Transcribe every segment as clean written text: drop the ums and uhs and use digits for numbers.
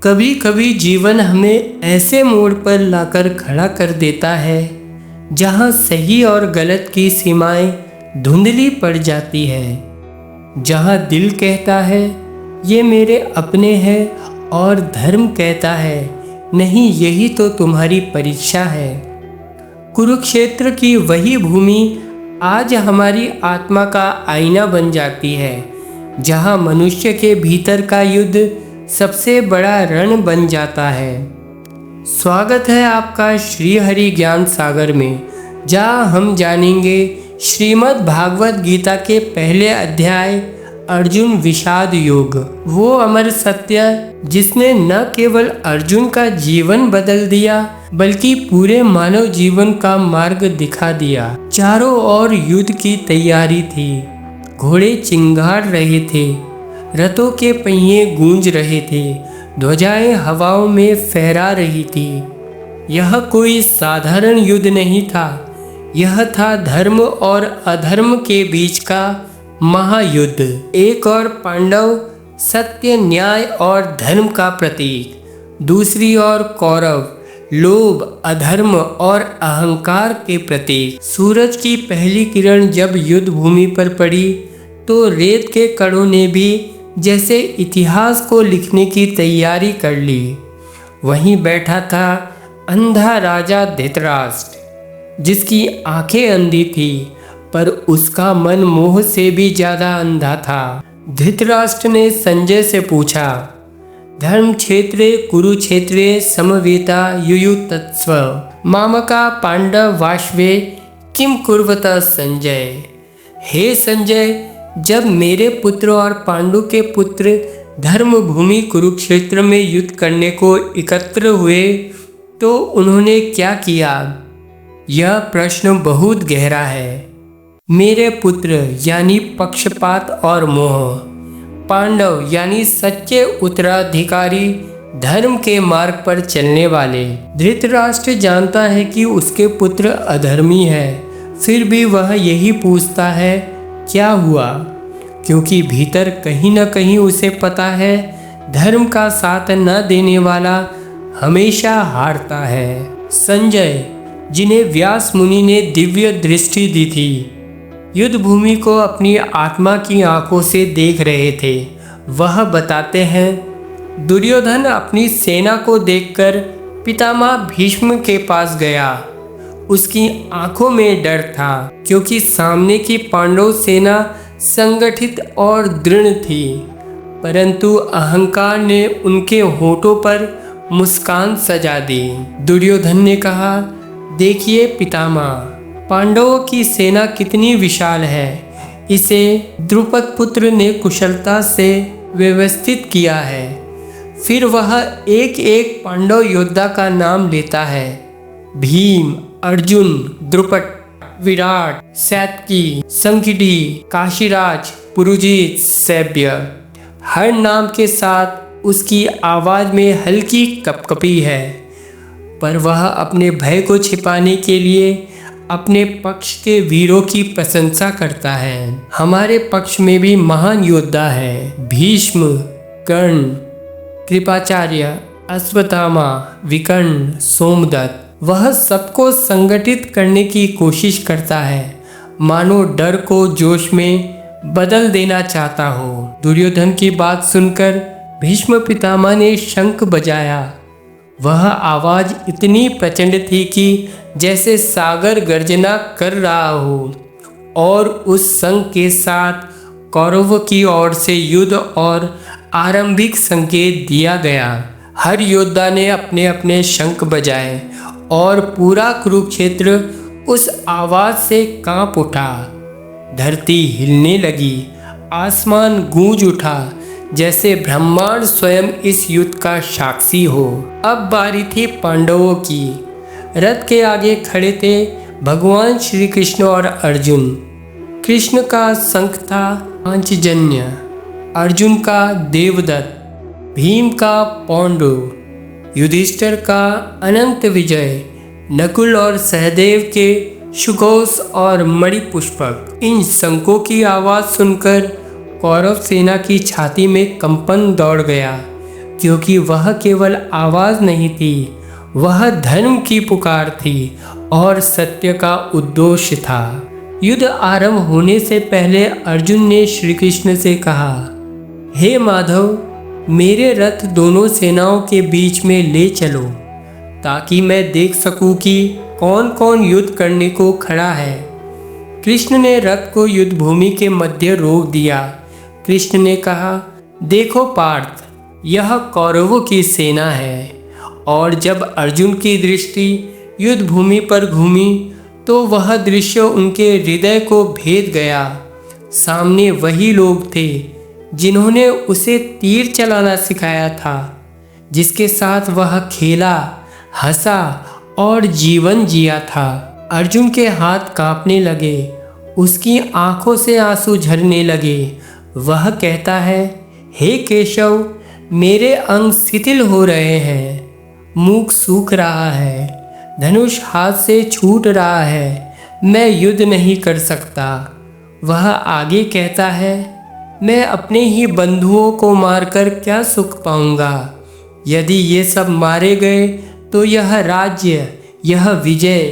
कभी कभी जीवन हमें ऐसे मोड़ पर लाकर खड़ा कर देता है जहां सही और गलत की सीमाएं धुंधली पड़ जाती है, जहां दिल कहता है ये मेरे अपने हैं और धर्म कहता है नहीं, यही तो तुम्हारी परीक्षा है। कुरुक्षेत्र की वही भूमि आज हमारी आत्मा का आईना बन जाती है, जहां मनुष्य के भीतर का युद्ध सबसे बड़ा रण बन जाता है। स्वागत है आपका श्री हरि ज्ञान सागर में, जहां हम जानेंगे श्रीमद् भागवत गीता के पहले अध्याय अर्जुन विषाद योग, वो अमर सत्य जिसने न केवल अर्जुन का जीवन बदल दिया बल्कि पूरे मानव जीवन का मार्ग दिखा दिया। चारों ओर युद्ध की तैयारी थी, घोड़े चिंगार रहे थे, रथों के पहिए गूंज रहे थे, ध्वजाएं हवाओं में फहरा रही थी। यह कोई साधारण युद्ध नहीं था, यह था धर्म और अधर्म के बीच का महायुद्ध। एक और पांडव सत्य, न्याय और धर्म का प्रतीक, दूसरी ओर कौरव लोभ, अधर्म और अहंकार के प्रतीक। सूरज की पहली किरण जब युद्ध भूमि पर पड़ी तो रेत के कणों ने भी जैसे इतिहास को लिखने की तैयारी कर ली। वहीं बैठा था अंधा राजा धृतराष्ट्र, जिसकी आंखें अंधी थी पर उसका मन मोह से भी ज्यादा अंधा था। धृतराष्ट्र ने संजय से पूछा, धर्म क्षेत्रे कुरुक्षेत्रे समवेता युयुत्सव मामका पांडव वाश्वे किम कुर्वत संजय। हे संजय, जब मेरे पुत्र और पांडु के पुत्र धर्म भूमि कुरुक्षेत्र में युद्ध करने को एकत्र हुए तो उन्होंने क्या किया? यह प्रश्न बहुत गहरा है। मेरे पुत्र यानी पक्षपात और मोह, पांडव यानी सच्चे उत्तराधिकारी, धर्म के मार्ग पर चलने वाले। धृतराष्ट्र जानता है कि उसके पुत्र अधर्मी है, फिर भी वह यही पूछता है क्या हुआ, क्योंकि भीतर कहीं न कहीं उसे पता है धर्म का साथ न देने वाला हमेशा हारता है। संजय, जिन्हें व्यास मुनि ने दिव्य दृष्टि दी थी, युद्ध भूमि को अपनी आत्मा की आंखों से देख रहे थे, वह बताते हैं दुर्योधन अपनी सेना को देखकर पितामह भीष्म के पास गया। उसकी आंखों में डर था, क्योंकि सामने की पांडव सेना संगठित और दृढ़ थी, परंतु अहंकार ने उनके होठों पर मुस्कान सजा दी। दुर्योधन ने कहा, देखिए पितामह, पांडवों की सेना कितनी विशाल है, इसे द्रुपद पुत्र ने कुशलता से व्यवस्थित किया है। फिर वह एक एक पांडव योद्धा का नाम लेता है, भीम, अर्जुन, द्रुपद, विराट, सात्यकी, संकिडी, काशीराज, पुरुजीत, सैब्य। हर नाम के साथ उसकी आवाज में हल्की कपकपी है, पर वह अपने भय को छिपाने के लिए अपने पक्ष के वीरों की प्रशंसा करता है। हमारे पक्ष में भी महान योद्धा है, भीष्म, कर्ण, कृपाचार्य, अश्वत्थामा, विकर्ण, सोमदत्त। वह सबको संगठित करने की कोशिश करता है, मानो डर को जोश में बदल देना चाहता हो। दुर्योधन की बात सुनकर भीष्म पितामह ने शंख बजाया। वह आवाज इतनी प्रचंड थी कि जैसे सागर गर्जना कर रहा हो, और उस शंख के साथ कौरवों की ओर से युद्ध और आरंभिक संकेत दिया गया। हर योद्धा ने अपने अपने शंख बजाए और पूरा कुरुक्षेत्र उस आवाज से कांप उठा। धरती हिलने लगी, आसमान गूंज उठा, जैसे ब्रह्मांड स्वयं इस युद्ध का साक्षी हो। अब बारी थी पांडवों की। रथ के आगे खड़े थे भगवान श्री कृष्ण और अर्जुन। कृष्ण का शंख था पांचजन्य, अर्जुन का देवदत्त, भीम का पौंड्र, युधिष्ठिर का अनंत विजय, नकुल और सहदेव के सुघोष और मणिपुष्पक। इन शंखों की आवाज सुनकर कौरव सेना की छाती में कंपन दौड़ गया। क्योंकि वह केवल आवाज़ नहीं थी, वह धर्म की पुकार थी और सत्य का उद्देश्य था। युद्ध आरंभ होने से पहले अर्जुन ने श्री कृष्ण से कहा, हे माधव, मेरे रथ दोनों सेनाओं के बीच में ले चलो ताकि मैं देख सकूं कि कौन कौन युद्ध करने को खड़ा है। कृष्ण ने रथ को युद्ध भूमि के मध्य रोक दिया। कृष्ण ने कहा, देखो पार्थ, यह कौरवों की सेना है। और जब अर्जुन की दृष्टि युद्ध भूमि पर घूमी तो वह दृश्य उनके हृदय को भेद गया। सामने वही लोग थे जिन्होंने उसे तीर चलाना सिखाया था, जिसके साथ वह खेला, हंसा और जीवन जिया था। अर्जुन के हाथ कांपने लगे, उसकी आंखों से आंसू झरने लगे। वह कहता है, हे केशव, मेरे अंग शिथिल हो रहे हैं, मुख सूख रहा है, धनुष हाथ से छूट रहा है, मैं युद्ध नहीं कर सकता। वह आगे कहता है, मैं अपने ही बंधुओं को मारकर क्या सुख पाऊंगा। यदि ये सब मारे गए तो यह राज्य, यह विजय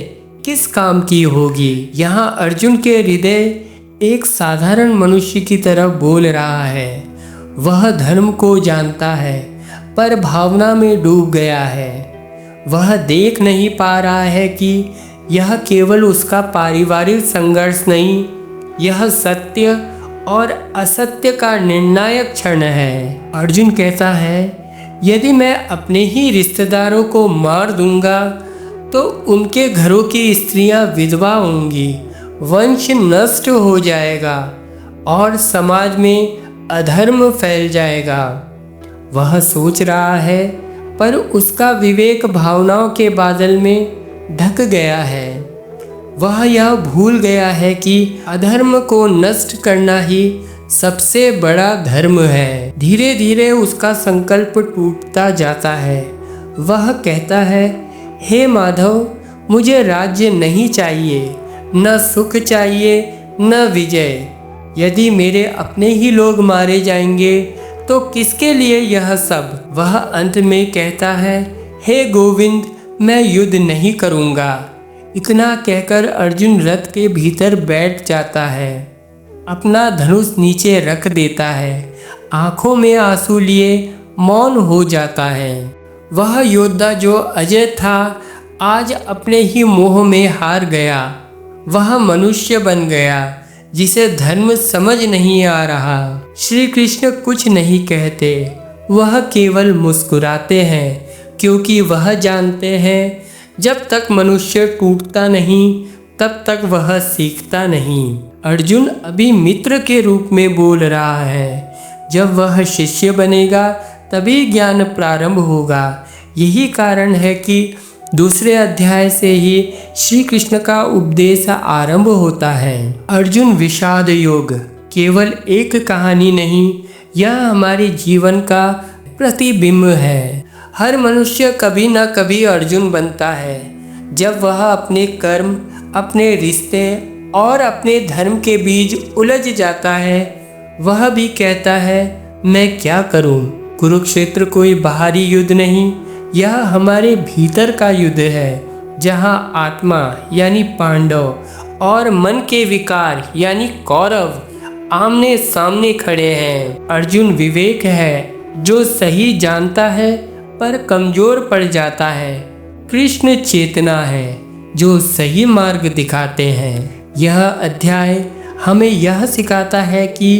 किस काम की होगी। यहाँ अर्जुन के हृदय एक साधारण मनुष्य की तरह बोल रहा है। वह धर्म को जानता है पर भावना में डूब गया है। वह देख नहीं पा रहा है कि यह केवल उसका पारिवारिक संघर्ष नहीं, यह सत्य और असत्य का निर्णायक क्षण है। अर्जुन कहता है, यदि मैं अपने ही रिश्तेदारों को मार दूंगा तो उनके घरों की स्त्रियां विधवा होंगी, वंश नष्ट हो जाएगा और समाज में अधर्म फैल जाएगा। वह सोच रहा है पर उसका विवेक भावनाओं के बादल में ढक गया है। वह यह भूल गया है कि अधर्म को नष्ट करना ही सबसे बड़ा धर्म है। धीरे धीरे उसका संकल्प टूटता जाता है। वह कहता है, हे माधव, मुझे राज्य नहीं चाहिए, न सुख चाहिए, न विजय। यदि मेरे अपने ही लोग मारे जाएंगे तो किसके लिए यह सब। वह अंत में कहता है, हे गोविंद, मैं युद्ध नहीं करूँगा। इतना कहकर अर्जुन रथ के भीतर बैठ जाता है, अपना धनुष नीचे रख देता है, आंखों में आंसू लिए मौन हो जाता है। वह योद्धा जो अजय था आज अपने ही मोह में हार गया। वह मनुष्य बन गया जिसे धर्म समझ नहीं आ रहा। श्री कृष्ण कुछ नहीं कहते, वह केवल मुस्कुराते हैं, क्योंकि वह जानते हैं जब तक मनुष्य टूटता नहीं तब तक वह सीखता नहीं। अर्जुन अभी मित्र के रूप में बोल रहा है, जब वह शिष्य बनेगा तभी ज्ञान प्रारंभ होगा। यही कारण है कि दूसरे अध्याय से ही श्री कृष्ण का उपदेश आरंभ होता है। अर्जुन विषाद योग केवल एक कहानी नहीं, यह हमारे जीवन का प्रतिबिंब है। हर मनुष्य कभी न कभी अर्जुन बनता है, जब वह अपने कर्म, अपने रिश्ते और अपने धर्म के बीच उलझ जाता है। वह भी कहता है, मैं क्या करूं। कुरुक्षेत्र कोई बाहरी युद्ध नहीं, यह हमारे भीतर का युद्ध है, जहां आत्मा यानी पांडव और मन के विकार यानी कौरव आमने सामने खड़े हैं। अर्जुन विवेक है जो सही जानता है पर कमजोर पड़ जाता है। कृष्ण चेतना है जो सही मार्ग दिखाते हैं। यह अध्याय हमें यह सिखाता है कि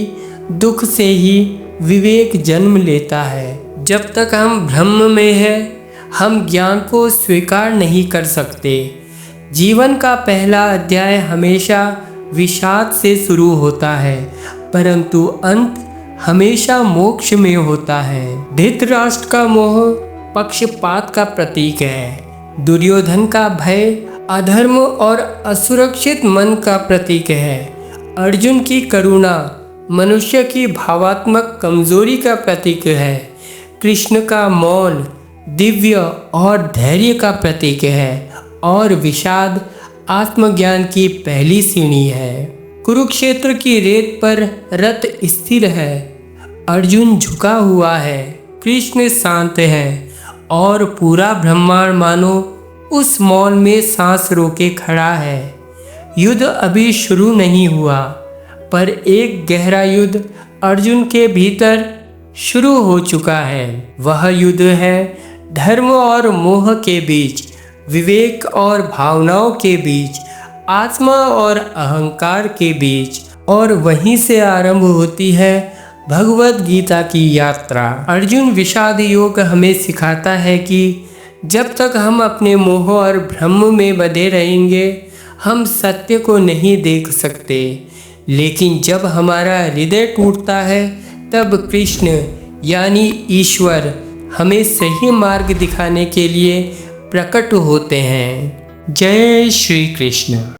दुख से ही विवेक जन्म लेता है। जब तक हम भ्रम में हैं, हम ज्ञान को स्वीकार नहीं कर सकते। जीवन का पहला अध्याय हमेशा विषाद से शुरू होता है, परंतु अंत हमेशा मोक्ष में होता है। धृतराष्ट्र का मोह पक्षपात का प्रतीक है। दुर्योधन का भय अधर्म और असुरक्षित मन का प्रतीक है। अर्जुन की करुणा मनुष्य की भावात्मक कमजोरी का प्रतीक है। कृष्ण का मौन दिव्य और धैर्य का प्रतीक है और विषाद आत्मज्ञान की पहली सीढ़ी है। कुरुक्षेत्र की रेत पर रथ स्थिर है, अर्जुन झुका हुआ है, कृष्ण शांत है और पूरा ब्रह्मांड मानो उस मौन में सांस रोके खड़ा है। युद्ध अभी शुरू नहीं हुआ, पर एक गहरा युद्ध अर्जुन के भीतर शुरू हो चुका है। वह युद्ध है धर्म और मोह के बीच, विवेक और भावनाओं के बीच, आत्मा और अहंकार के बीच। और वहीं से आरंभ होती है भगवत गीता की यात्रा। अर्जुन विषाद योग हमें सिखाता है कि जब तक हम अपने मोह और भ्रम में बंधे रहेंगे, हम सत्य को नहीं देख सकते। लेकिन जब हमारा हृदय टूटता है, तब कृष्ण यानी ईश्वर हमें सही मार्ग दिखाने के लिए प्रकट होते हैं। जय श्री कृष्ण।